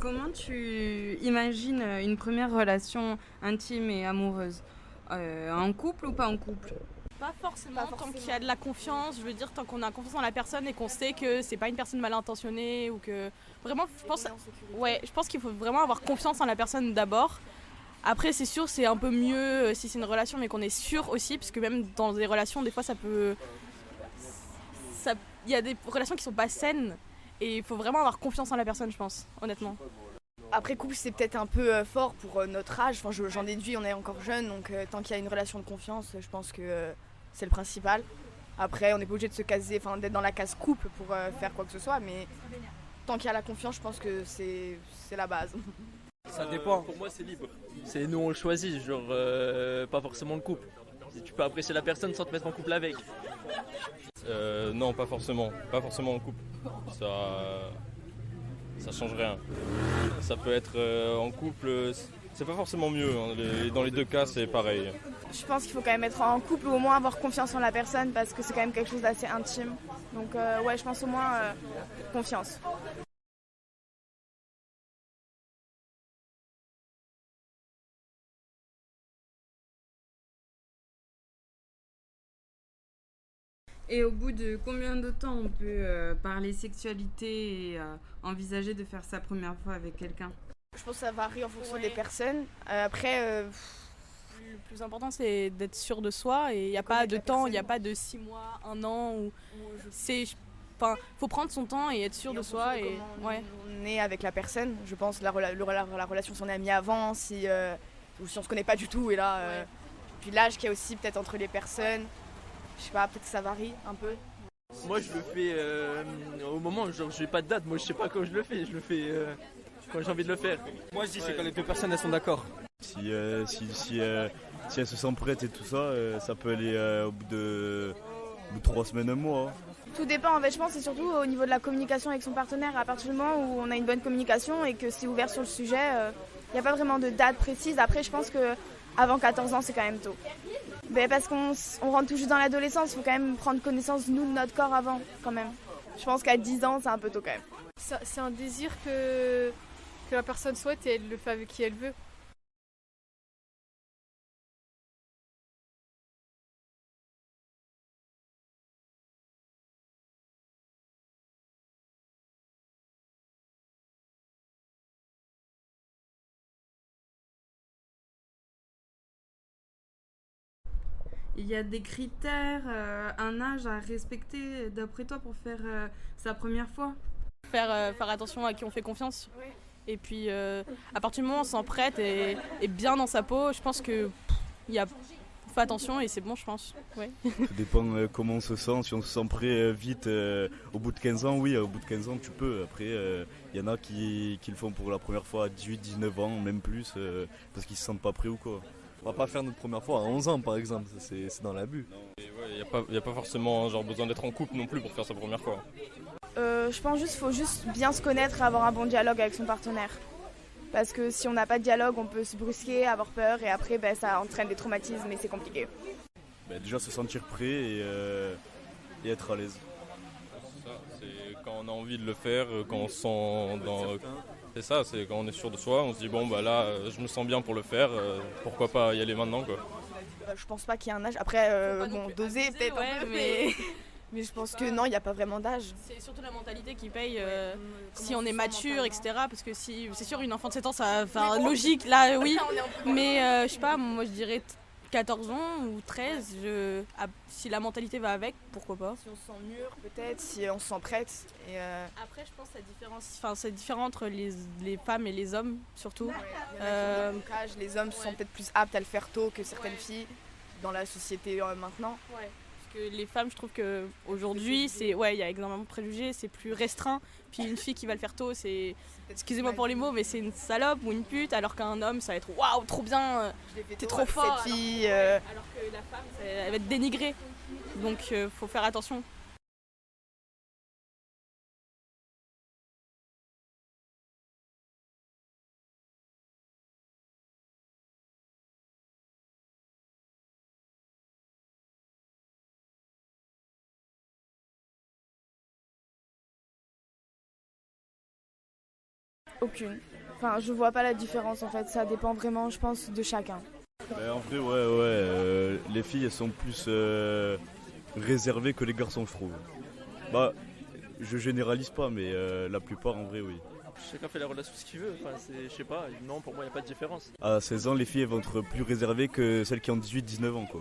Comment tu imagines une première relation intime et amoureuse? En couple ou pas en couple? Pas forcément, tant qu'il y a de la confiance, je veux dire tant qu'on a confiance en la personne et qu'on sait que c'est pas une personne mal intentionnée ou que vraiment je pense qu'il faut vraiment avoir confiance en la personne d'abord. Après c'est sûr c'est un peu mieux si c'est une relation mais qu'on est sûr aussi parce que même dans des relations des fois ça il y a des relations qui sont pas saines et il faut vraiment avoir confiance en la personne je pense honnêtement. Après couple c'est peut-être un peu fort pour notre âge, enfin, j'en déduis, on est encore jeune, donc tant qu'il y a une relation de confiance, je pense que c'est le principal. Après on n'est pas obligé de se caser, enfin d'être dans la case couple pour faire quoi que ce soit, mais tant qu'il y a la confiance je pense que c'est la base. Ça dépend. Pour moi, c'est libre. C'est nous, on le choisit, genre pas forcément le couple. Si tu peux apprécier la personne sans te mettre en couple avec. Non, pas forcément. Pas forcément en couple. Ça change rien. Ça peut être en couple, c'est pas forcément mieux. Hein. Dans les deux cas, c'est pareil. Je pense qu'il faut quand même être en couple ou au moins avoir confiance en la personne parce que c'est quand même quelque chose d'assez intime. Donc ouais, je pense au moins confiance. Et au bout de combien de temps on peut parler sexualité et envisager de faire sa première fois avec quelqu'un? Je pense que ça varie en fonction des personnes. Après, Le plus important c'est d'être sûr de soi et il n'y a pas de temps, il n'y a pas de 6 mois, un an ou c'est enfin faut prendre son temps et être sûr de soi et ouais. on est avec la personne, je pense, la relation si on est amis avant, ou si on se connaît pas du tout, et là, puis l'âge qu'il y a aussi peut-être entre les personnes, je sais pas, peut-être que ça varie un peu. Moi, je le fais au moment, genre j'ai pas de date, moi je sais pas quand je le fais, je le fais quand j'ai envie de le faire. Moi je dis c'est quand les deux personnes elles sont d'accord. Si elle se sent prête et tout ça, ça peut aller au bout de 3 semaines, un mois. Hein. Tout dépend en fait, je pense, c'est surtout au niveau de la communication avec son partenaire. À partir du moment où on a une bonne communication et que c'est ouvert sur le sujet, il n'y a pas vraiment de date précise. Après, je pense que avant 14 ans, c'est quand même tôt. Ben, parce qu'on rentre tout juste dans l'adolescence, il faut quand même prendre connaissance, nous, de notre corps avant, quand même. Je pense qu'à 10 ans, c'est un peu tôt quand même. C'est un désir que la personne souhaite et elle le fait avec qui elle veut. Il y a des critères, un âge à respecter d'après toi pour faire sa première fois? Faire attention à qui on fait confiance. Et puis à partir du moment où on s'en prête et bien dans sa peau, je pense que il y a on fait attention et c'est bon je pense. Ouais. Tout dépend comment on se sent. Si on se sent prêt vite, au bout de 15 ans, oui, au bout de 15 ans, tu peux. Après, il y en a qui le font pour la première fois à 18, 19 ans, même plus, parce qu'ils se sentent pas prêts ou quoi. On va pas faire notre première fois à 11 ans, par exemple, c'est dans l'abus. Il n'y a pas forcément genre, besoin d'être en couple non plus pour faire sa première fois. Je pense juste qu'il faut juste bien se connaître et avoir un bon dialogue avec son partenaire. Parce que si on n'a pas de dialogue, on peut se brusquer, avoir peur et après ça entraîne des traumatismes et c'est compliqué. Déjà se sentir prêt et être à l'aise. C'est ça, c'est quand on a envie de le faire, quand on se sent dans... C'est ça, c'est quand on est sûr de soi, on se dit bon bah là je me sens bien pour le faire, pourquoi pas y aller maintenant quoi. Je pense pas qu'il y ait un âge. Après, doser peut-être un peu, mais je pense que non, il n'y a pas vraiment d'âge. C'est surtout la mentalité qui paye si on est mature, etc. Parce que si c'est sûr une enfant de 7 ans, ça, enfin logique là oui, mais je sais pas, moi je dirais 14 ans ou 13, si la mentalité va avec, pourquoi pas. Si on se sent mûr peut-être, si on se sent prête. Après je pense que c'est différent entre les femmes et les hommes surtout. Les hommes sont peut-être plus aptes à le faire tôt que certaines filles dans la société maintenant. Ouais. Parce que les femmes, je trouve que aujourd'hui, il y a énormément de préjugés, c'est plus restreint. Puis une fille qui va le faire tôt, c'est, excusez-moi pour les mots, mais c'est une salope ou une pute, alors qu'un homme, ça va être waouh, trop bien, t'es trop fort. Cette fille, alors que la femme, elle va être dénigrée. Donc faut faire attention. Aucune. Enfin, je vois pas la différence en fait, ça dépend vraiment, je pense, de chacun. En vrai, les filles elles sont plus réservées que les garçons, je trouve. Bah, je généralise pas, mais la plupart en vrai, oui. Chacun fait la relation ce qu'il veut, enfin, je sais pas, non, pour moi il n'y a pas de différence. À 16 ans, les filles elles vont être plus réservées que celles qui ont 18-19 ans, quoi.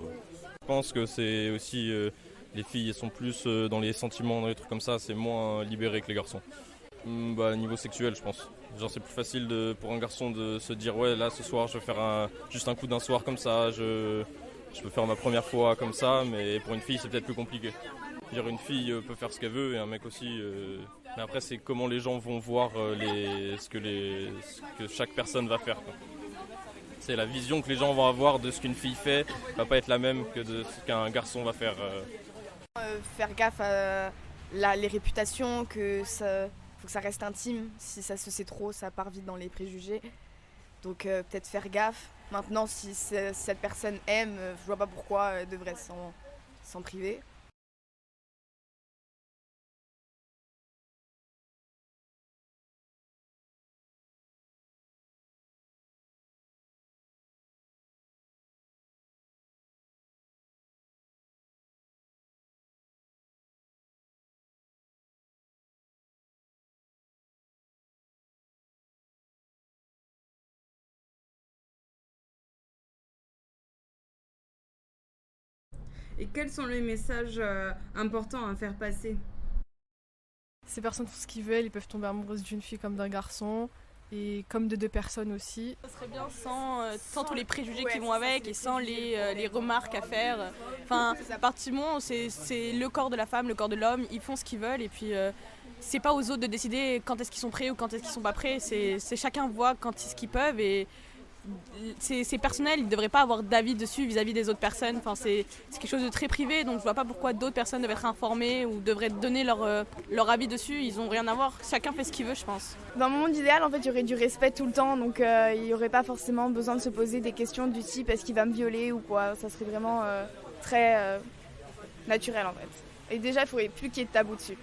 Je pense que c'est aussi les filles elles sont plus dans les sentiments, dans les trucs comme ça, c'est moins libéré que les garçons. Niveau sexuel, je pense. Genre c'est plus facile pour un garçon de se dire ouais là ce soir je vais faire juste un coup d'un soir comme ça, je peux faire ma première fois comme ça, mais pour une fille c'est peut-être plus compliqué. Dire une fille peut faire ce qu'elle veut et un mec aussi. Mais après c'est comment les gens vont voir ce que chaque personne va faire, quoi. C'est la vision que les gens vont avoir de ce qu'une fille fait va pas être la même que de ce qu'un garçon va faire. Faire gaffe à les réputations, faut que ça reste intime. Si ça se sait trop, ça part vite dans les préjugés. Donc peut-être faire gaffe. Maintenant, si cette personne aime, je vois pas pourquoi elle devrait s'en priver. Et quels sont les messages importants à faire passer? Ces personnes font ce qu'ils veulent, ils peuvent tomber amoureuses d'une fille comme d'un garçon, et comme de deux personnes aussi. Ça serait bien sans tous les préjugés qui vont avec et sans les remarques à faire. Enfin, à partir du moment où c'est le corps de la femme, le corps de l'homme, ils font ce qu'ils veulent et puis c'est pas aux autres de décider quand est-ce qu'ils sont prêts ou quand est-ce qu'ils sont pas prêts. C'est chacun voit quand ce qu'ils peuvent et c'est personnel, ils ne devraient pas avoir d'avis dessus vis-à-vis des autres personnes. Enfin, c'est quelque chose de très privé, donc je vois pas pourquoi d'autres personnes devraient être informées ou devraient donner leur avis dessus. Ils ont rien à voir, chacun fait ce qu'il veut, je pense. Dans mon monde idéal, en fait, il y aurait du respect tout le temps, donc il n'y aurait pas forcément besoin de se poser des questions du type est-ce qu'il va me violer ou quoi. Ça serait vraiment très naturel en fait. Et déjà, il ne faudrait plus qu'il y ait de tabou dessus.